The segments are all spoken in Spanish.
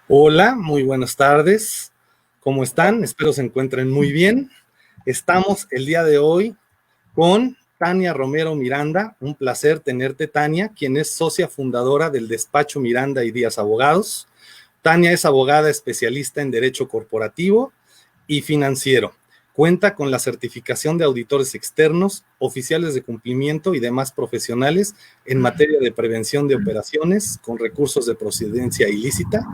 Hola, muy buenas tardes. ¿Cómo están? Espero se encuentren muy bien. Estamos el día de hoy con Tania Romero Miranda. Un placer tenerte, Tania, quien es socia fundadora del despacho Miranda y Díaz Abogados. Tania es abogada especialista en Derecho Corporativo y Financiero. Cuenta con la certificación de auditores externos, oficiales de cumplimiento y demás profesionales en materia de prevención de operaciones con recursos de procedencia ilícita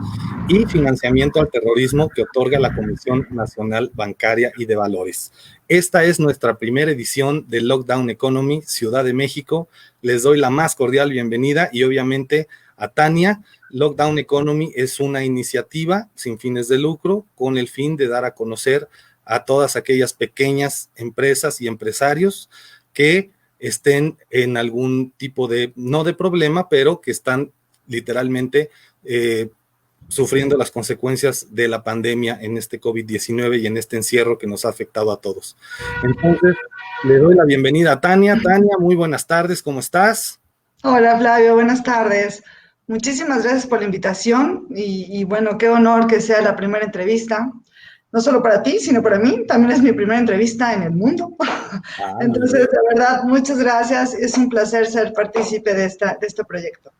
y financiamiento al terrorismo que otorga la Comisión Nacional Bancaria y de Valores. Esta es nuestra primera edición de Lockdown Economy, Ciudad de México. Les doy la más cordial bienvenida y obviamente a Tania. Lockdown Economy es una iniciativa sin fines de lucro con el fin de dar a conocer a todas aquellas pequeñas empresas y empresarios que estén en algún tipo de, no de problema, pero que están literalmente sufriendo las consecuencias de la pandemia en este COVID-19 y en este encierro que nos ha afectado a todos. Entonces, le doy la bienvenida a Tania. Tania, muy buenas tardes, ¿cómo estás? Hola Flavio, buenas tardes. Muchísimas gracias por la invitación y bueno, qué honor que sea la primera entrevista, no solo para ti, sino para mí. También es mi primera entrevista en el mundo. Ah, muy Entonces, bien. de verdad, muchas gracias. Es un placer ser partícipe de este proyecto.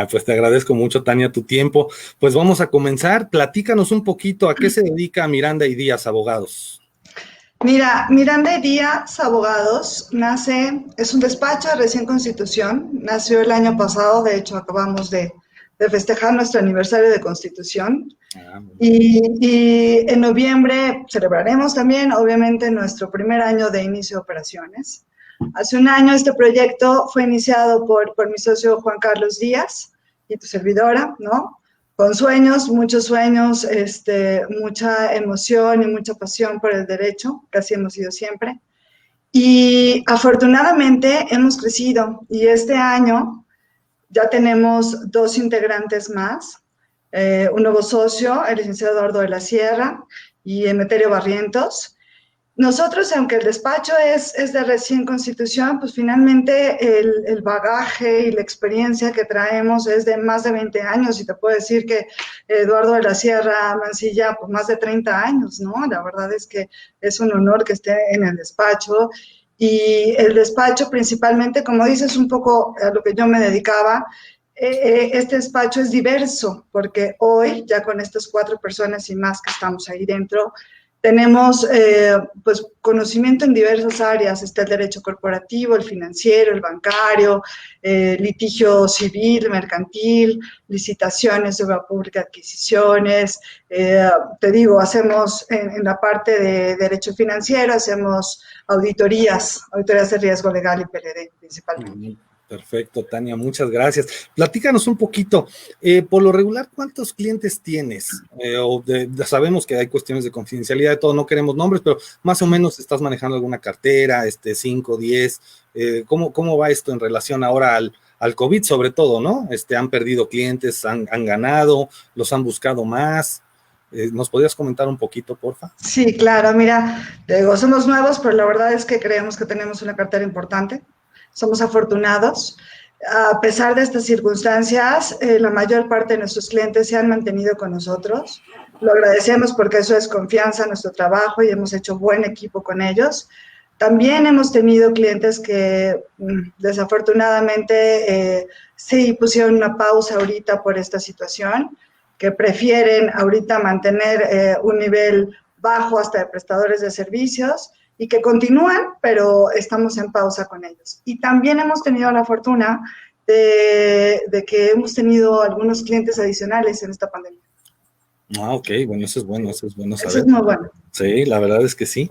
Pues te agradezco mucho, Tania, tu tiempo. Pues vamos a comenzar. Platícanos un poquito a qué se dedica Miranda y Díaz Abogados. Mira, Miranda y Díaz Abogados es un despacho de recién constitución, nació el año pasado, de hecho acabamos de festejar nuestro aniversario de constitución. Muy bien. Y en noviembre celebraremos también, obviamente, nuestro primer año de inicio de operaciones. Hace un año este proyecto fue iniciado por mi socio Juan Carlos Díaz y tu servidora, ¿no? Con sueños, mucha emoción y mucha pasión por el derecho, que así hemos sido siempre. Y afortunadamente hemos crecido y este año ya tenemos dos integrantes más, un nuevo socio, el licenciado Eduardo de la Sierra y Emeterio Barrientos. Nosotros, aunque el despacho es de recién constitución, pues finalmente el bagaje y la experiencia que traemos es de más de 20 años y te puedo decir que Eduardo de la Sierra Mancilla, pues más de 30 años, ¿no? La verdad es que es un honor que esté en el despacho y el despacho principalmente, como dices, un poco a lo que yo me dedicaba, este despacho es diverso porque hoy, ya con estas 4 personas y más que estamos ahí dentro, tenemos pues conocimiento en diversas áreas, está el derecho corporativo, el financiero, el bancario, litigio civil, mercantil, licitaciones de obra pública, adquisiciones, te digo, hacemos en la parte de derecho financiero, hacemos auditorías de riesgo legal y PLD principalmente. Perfecto, Tania, muchas gracias. Platícanos un poquito, por lo regular, ¿cuántos clientes tienes? Sabemos que hay cuestiones de confidencialidad y todo, no queremos nombres, pero más o menos estás manejando alguna cartera, 5, 10, ¿cómo va esto en relación ahora al COVID sobre todo, ¿no? ¿Han perdido clientes, han ganado, los han buscado más? ¿Nos podrías comentar un poquito, porfa? Sí, claro, mira, te digo, somos nuevos, pero la verdad es que creemos que tenemos una cartera importante. Somos afortunados. A pesar de estas circunstancias, la mayor parte de nuestros clientes se han mantenido con nosotros. Lo agradecemos porque eso es confianza en nuestro trabajo y hemos hecho buen equipo con ellos. También hemos tenido clientes que desafortunadamente sí pusieron una pausa ahorita por esta situación, que prefieren ahorita mantener un nivel bajo hasta de prestadores de servicios y que continúan, pero estamos en pausa con ellos. Y también hemos tenido la fortuna de que hemos tenido algunos clientes adicionales en esta pandemia. Ok, bueno, eso es bueno Eso es saber. muy bueno. Sí, la verdad es que sí.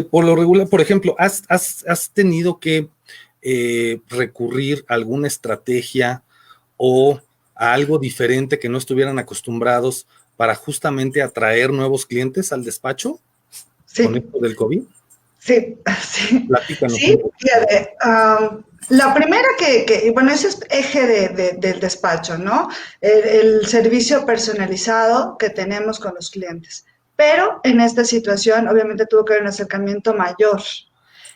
Por lo regular, por ejemplo, ¿has tenido que recurrir a alguna estrategia o a algo diferente que no estuvieran acostumbrados para justamente atraer nuevos clientes al despacho con Sí, esto del COVID? sí, sí, Platícanos un sí, poquito. fíjate, la primera bueno, ese es eje del despacho, ¿no? El servicio personalizado que tenemos con los clientes. Pero en esta situación, obviamente, tuvo que haber un acercamiento mayor.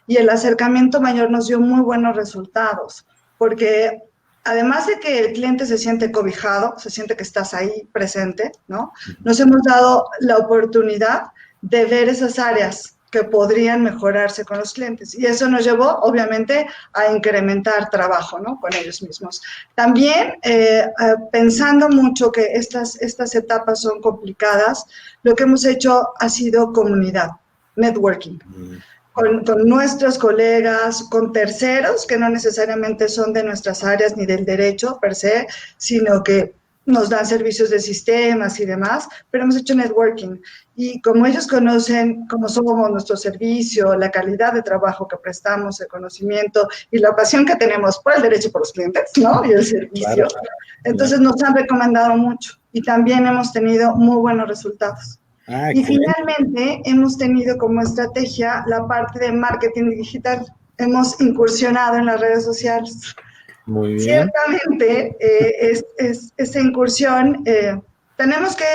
Y el acercamiento mayor nos dio muy buenos resultados, porque además de que el cliente se siente cobijado, se siente que estás ahí presente, ¿no? Nos hemos dado la oportunidad de ver esas áreas que podrían mejorarse con los clientes. Y eso nos llevó, obviamente, a incrementar trabajo, ¿no? Con ellos mismos. También, pensando mucho que estas etapas son complicadas, lo que hemos hecho ha sido comunidad, networking. Con nuestros colegas, con terceros que no necesariamente son de nuestras áreas ni del derecho per se, sino que nos dan servicios de sistemas y demás, pero hemos hecho networking. Y como ellos conocen cómo somos nuestro servicio, la calidad de trabajo que prestamos, el conocimiento y la pasión que tenemos por el derecho y por los clientes, ¿no? Y el servicio. Claro. Entonces nos han recomendado mucho y también hemos tenido muy buenos resultados. Y finalmente hemos tenido como estrategia la parte de marketing digital. Hemos incursionado en las redes sociales. Muy bien. Ciertamente, esa incursión tenemos que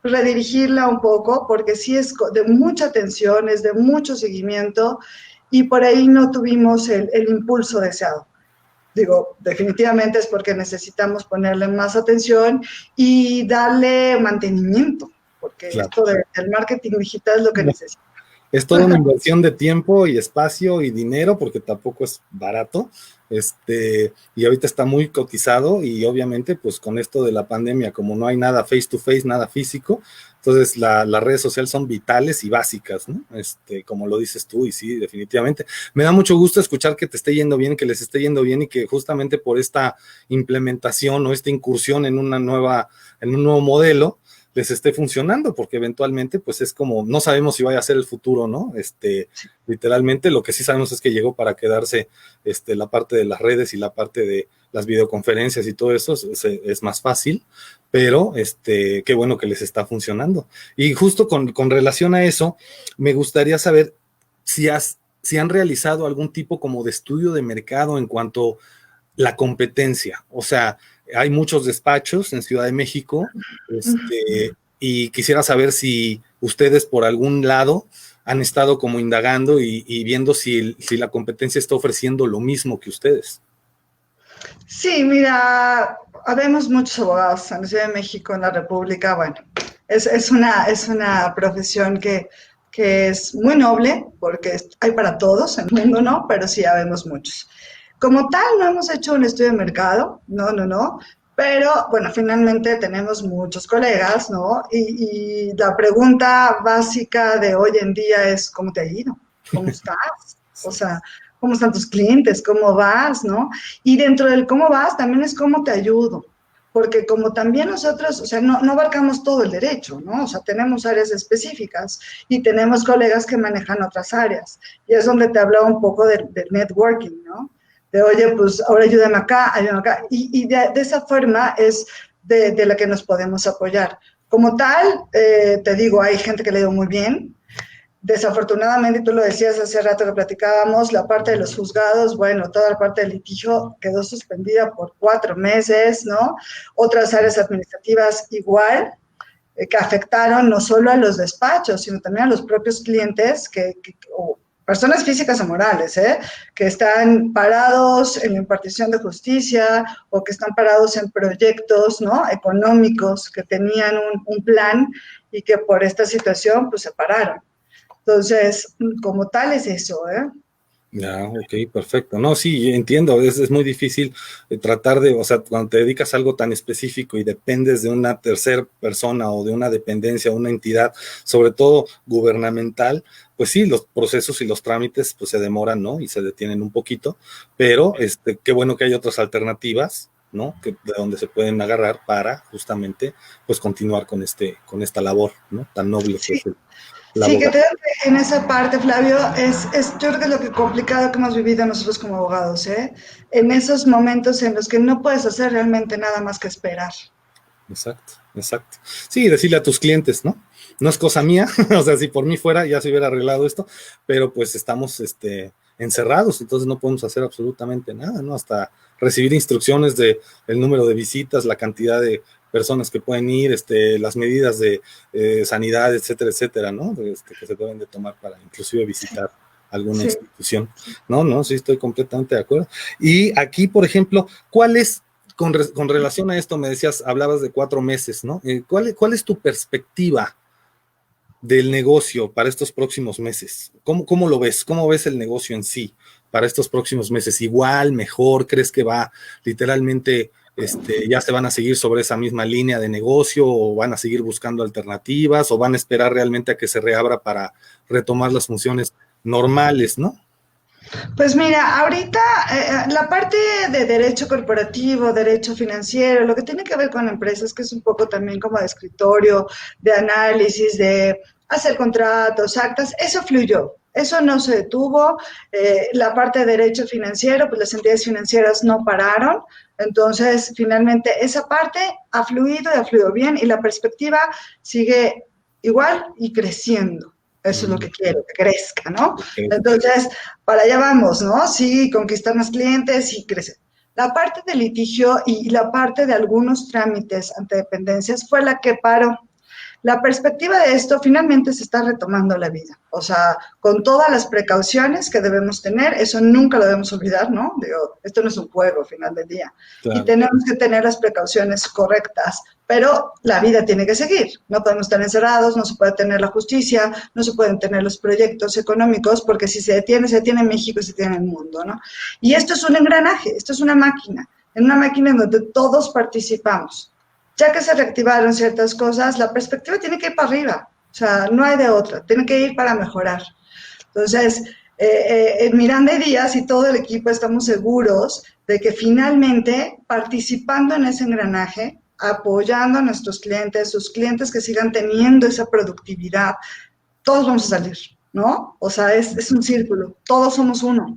redirigirla un poco porque sí es de mucha atención, es de mucho seguimiento y por ahí no tuvimos el impulso deseado. Digo, definitivamente es porque necesitamos ponerle más atención y darle mantenimiento, porque claro, esto del marketing digital es lo que necesita. Es toda una inversión de tiempo y espacio y dinero, porque tampoco es barato, y ahorita está muy cotizado y obviamente pues con esto de la pandemia, como no hay nada face to face, nada físico, entonces las redes sociales son vitales y básicas, ¿no? Como lo dices tú, y sí, definitivamente. Me da mucho gusto escuchar que te esté yendo bien, que les esté yendo bien y que justamente por esta implementación o esta incursión en un nuevo modelo, les esté funcionando, porque eventualmente, pues es como, no sabemos si vaya a ser el futuro, ¿no? Literalmente, lo que sí sabemos es que llegó para quedarse la parte de las redes y la parte de las videoconferencias y todo eso es más fácil, pero qué bueno que les está funcionando. Y justo con relación a eso, me gustaría saber si han realizado algún tipo como de estudio de mercado en cuanto a la competencia, o sea, hay muchos despachos en Ciudad de México, y quisiera saber si ustedes por algún lado han estado como indagando y viendo si la competencia está ofreciendo lo mismo que ustedes. Sí, mira, habemos muchos abogados en la Ciudad de México, en la República. Bueno, es una profesión que es muy noble, porque hay para todos en el mundo, ¿no? Pero sí, habemos muchos. Como tal, no hemos hecho un estudio de mercado, no, pero bueno, finalmente tenemos muchos colegas, ¿no? Y la pregunta básica de hoy en día es, ¿cómo te ha ido? ¿Cómo estás? O sea, ¿cómo están tus clientes? ¿Cómo vas? ¿No? Y dentro del cómo vas también es cómo te ayudo. Porque como también nosotros, o sea, no abarcamos todo el derecho, ¿no? O sea, tenemos áreas específicas y tenemos colegas que manejan otras áreas. Y es donde te hablaba un poco del networking, ¿no? De, oye, pues ahora ayúdame acá. Y de esa forma es de la que nos podemos apoyar. Como tal, te digo, hay gente que le ha ido muy bien. Desafortunadamente, tú lo decías hace rato que platicábamos, la parte de los juzgados, bueno, toda la parte del litigio quedó suspendida por 4 meses, ¿no? Otras áreas administrativas igual, que afectaron no solo a los despachos, sino también a los propios clientes o personas físicas o morales, que están parados en la impartición de justicia o que están parados en proyectos, ¿no? Económicos que tenían un plan y que por esta situación pues se pararon. Entonces, como tal es eso, Ya, ok, perfecto. No, sí, entiendo, es muy difícil tratar de, o sea, cuando te dedicas a algo tan específico y dependes de una tercera persona o de una dependencia, una entidad, sobre todo gubernamental, pues sí, los procesos y los trámites pues se demoran, ¿no? Y se detienen un poquito, pero qué bueno que hay otras alternativas, ¿no? De donde se pueden agarrar para justamente pues continuar con esta labor, ¿no? Tan noble sí. que es Sí, que en esa parte, Flavio, yo creo que es lo que complicado que hemos vivido nosotros como abogados, en esos momentos en los que no puedes hacer realmente nada más que esperar. Exacto. Sí, decirle a tus clientes, ¿no? No es cosa mía, o sea, si por mí fuera ya se hubiera arreglado esto, pero pues estamos encerrados, entonces no podemos hacer absolutamente nada, ¿no? Hasta recibir instrucciones de el número de visitas, la cantidad de personas que pueden ir, las medidas de sanidad, etcétera, ¿no? Que se deben de tomar para inclusive visitar alguna institución. No, sí, estoy completamente de acuerdo. Y aquí, por ejemplo, ¿cuál es con relación a esto, me decías, hablabas de 4 meses, ¿no? ¿Cuál es tu perspectiva del negocio para estos próximos meses? ¿Cómo lo ves? ¿Cómo ves el negocio en sí para estos próximos meses? ¿Igual, mejor? ¿Crees que va literalmente, ya se van a seguir sobre esa misma línea de negocio o van a seguir buscando alternativas o van a esperar realmente a que se reabra para retomar las funciones normales, ¿no? Pues mira, ahorita la parte de derecho corporativo, derecho financiero, lo que tiene que ver con empresas, que es un poco también como de escritorio, de análisis, de hacer contratos, actas, eso fluyó. Eso no se detuvo. La parte de derecho financiero, pues las entidades financieras no pararon. Entonces, finalmente, esa parte ha fluido y ha fluido bien y la perspectiva sigue igual y creciendo. Eso es lo que quiero, que crezca, ¿no? Entonces, para allá vamos, ¿no? Sí, conquistar más clientes y crecer. La parte de litigio y la parte de algunos trámites ante dependencias fue la que paró. La perspectiva de esto, finalmente se está retomando la vida, o sea, con todas las precauciones que debemos tener, eso nunca lo debemos olvidar, ¿no? Digo, esto no es un juego al final del día, claro. Y tenemos que tener las precauciones correctas, pero la vida tiene que seguir, no podemos estar encerrados, no se puede tener la justicia, no se pueden tener los proyectos económicos, porque si se detiene México y se detiene el mundo, ¿no? Y esto es un engranaje, esto es una máquina en donde todos participamos. Ya que se reactivaron ciertas cosas, la perspectiva tiene que ir para arriba, o sea, no hay de otra, tiene que ir para mejorar. Entonces, Miranda y Díaz y todo el equipo estamos seguros de que finalmente, participando en ese engranaje, apoyando a nuestros clientes, sus clientes que sigan teniendo esa productividad, todos vamos a salir, ¿no? O sea, es un círculo, todos somos uno.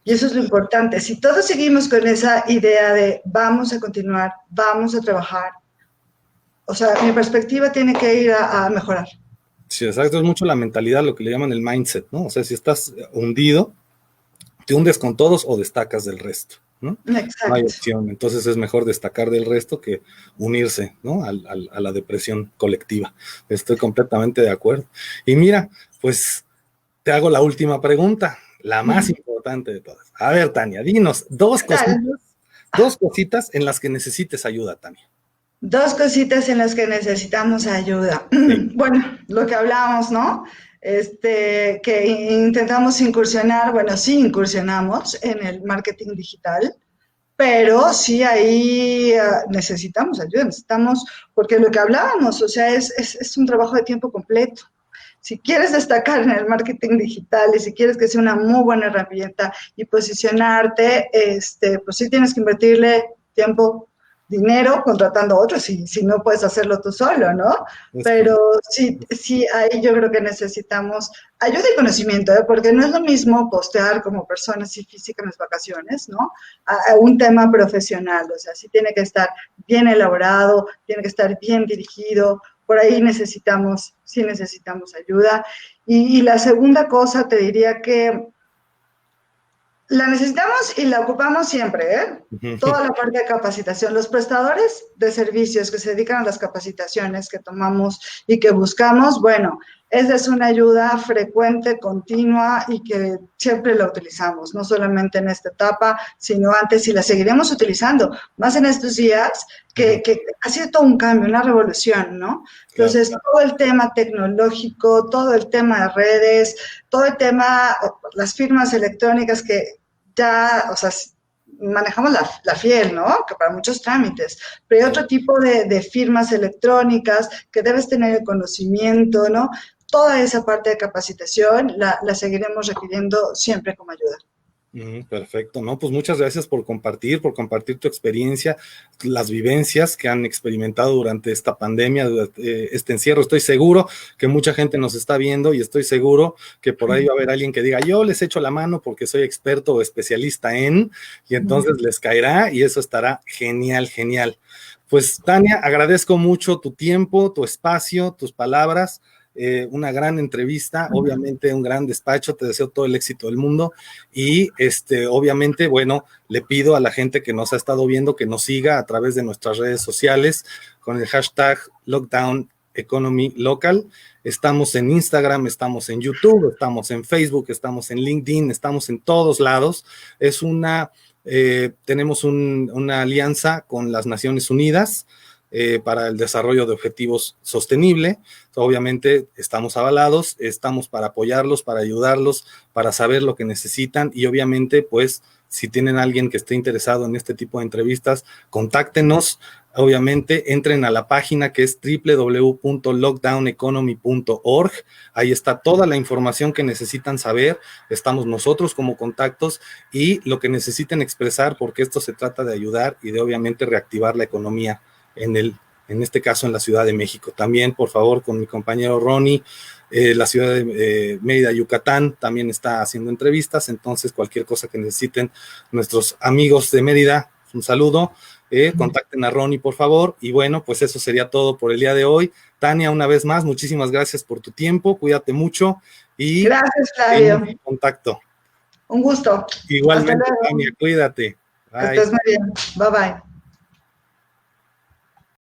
Y eso es lo importante. Si todos seguimos con esa idea de vamos a continuar, vamos a trabajar, o sea, mi perspectiva tiene que ir a mejorar. Sí, exacto, es mucho la mentalidad, lo que le llaman el mindset, ¿no? O sea, si estás hundido, te hundes con todos o destacas del resto, ¿no? Exacto. No hay opción, entonces es mejor destacar del resto que unirse, ¿no? A la depresión colectiva. Estoy completamente de acuerdo. Y mira, pues te hago la última pregunta, la más importante de todas. A ver, Tania, dinos dos cositas en las que necesites ayuda, Tania. Dos cositas en las que necesitamos ayuda. Sí. Bueno, lo que hablábamos, ¿no? Que intentamos incursionar, bueno, sí incursionamos en el marketing digital, pero sí ahí necesitamos ayuda, porque lo que hablábamos, o sea, es un trabajo de tiempo completo. Si quieres destacar en el marketing digital y si quieres que sea una muy buena herramienta y posicionarte, pues sí tienes que invertirle tiempo, dinero, contratando a otros, si no puedes hacerlo tú solo, ¿no? Pero sí, ahí yo creo que necesitamos ayuda y conocimiento, ¿eh? Porque no es lo mismo postear como persona así física en las vacaciones, ¿no? A un tema profesional, o sea, sí tiene que estar bien elaborado, tiene que estar bien dirigido, por ahí sí necesitamos ayuda. Y la segunda cosa te diría que la necesitamos y la ocupamos siempre, ¿eh? Toda la parte de capacitación. Los prestadores de servicios que se dedican a las capacitaciones que tomamos y que buscamos, bueno, esa es una ayuda frecuente, continua y que siempre la utilizamos, no solamente en esta etapa, sino antes y la seguiremos utilizando, más en estos días que ha sido todo un cambio, una revolución, ¿no? Entonces, claro, todo el tema tecnológico, todo el tema de redes, todo el tema, las firmas electrónicas que ya, o sea, manejamos la FIEL, ¿no? Que para muchos trámites, pero hay otro tipo de firmas electrónicas que debes tener el conocimiento, ¿no? Toda esa parte de capacitación la seguiremos requiriendo siempre como ayuda. Perfecto, ¿no? Pues muchas gracias por compartir tu experiencia, las vivencias que han experimentado durante esta pandemia, durante este encierro. Estoy seguro que mucha gente nos está viendo y estoy seguro que por ahí va a haber alguien que diga, yo les echo la mano porque soy experto o especialista en, y entonces les caerá y eso estará genial, genial. Pues Tania, agradezco mucho tu tiempo, tu espacio, tus palabras. Una gran entrevista, obviamente un gran despacho, te deseo todo el éxito del mundo y obviamente, bueno, le pido a la gente que nos ha estado viendo que nos siga a través de nuestras redes sociales con el hashtag Lockdown Economy Local. Estamos en Instagram, estamos en YouTube, estamos en Facebook, estamos en LinkedIn, estamos en todos lados. Es una tenemos una alianza con las Naciones Unidas para el desarrollo de objetivos sostenibles. Obviamente estamos avalados, estamos para apoyarlos, para ayudarlos, para saber lo que necesitan y obviamente pues si tienen alguien que esté interesado en este tipo de entrevistas, contáctenos. Obviamente entren a la página que es www.lockdowneconomy.org. Ahí está toda la información que necesitan saber. Estamos nosotros como contactos y lo que necesiten expresar, porque esto se trata de ayudar y de obviamente reactivar la economía en este caso en la Ciudad de México. También, por favor, con mi compañero Ronnie, la ciudad de Mérida, Yucatán, también está haciendo entrevistas, entonces cualquier cosa que necesiten nuestros amigos de Mérida, un saludo, contacten a Ronnie, por favor, y bueno, pues eso sería todo por el día de hoy. Tania, una vez más, muchísimas gracias por tu tiempo, cuídate mucho y gracias, Flavio. En contacto. Un gusto. Igualmente, Tania, cuídate. Bye. Que estés muy bien. Bye, bye.